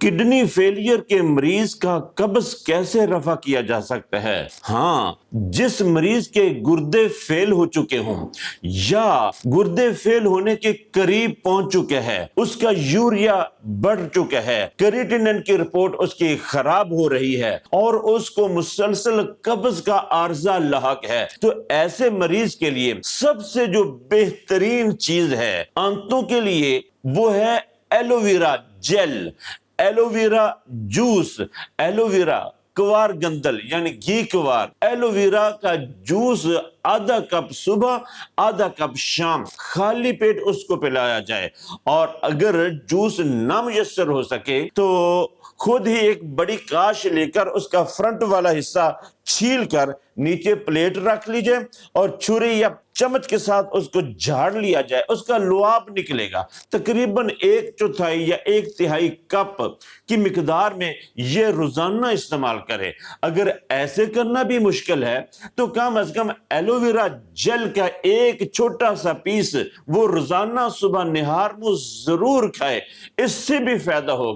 Kidney failure کے مریض کا قبض کیسے رفع کیا جا سکتا ہے؟ ہاں، جس مریض کے گردے فیل ہو چکے ہوں یا گردے فیل ہونے کے قریب پہنچ چکے ہیں، اس کا یوریا بڑھ چکا ہے، کریٹینن کی رپورٹ اس کی خراب ہو رہی ہے اور اس کو مسلسل قبض کا عارضہ لاحق ہے، تو ایسے مریض کے لیے سب سے جو بہترین چیز ہے آنتوں کے لیے وہ ہے aloe vera gel, aloe vera juice, aloe vera کوار گندل یعنی گھی کوار، ایلو ویرا کا جوس آدھا کپ صبح آدھا کپ شام، خالی پیٹ اس کو پلایا جائے۔ اور اگر جوس نہ میسر ہو سکے تو خود ہی ایک بڑی کاش لے کر اس کا فرنٹ والا حصہ چھیل کر نیچے پلیٹ رکھ لیجئے اور چھری یا چمچ کے ساتھ اس کو جھاڑ لیا جائے، اس کا لعاب نکلے گا۔ تقریباً 1/4 یا 1/3 کپ کی مقدار میں یہ روزانہ استعمال کرے۔ اگر ایسے کرنا بھی مشکل ہے تو کم از کم ایلو ویرا جیل کا ایک چھوٹا سا پیس وہ روزانہ صبح نہار میں ضرور کھائے، اس سے بھی فائدہ ہوگا۔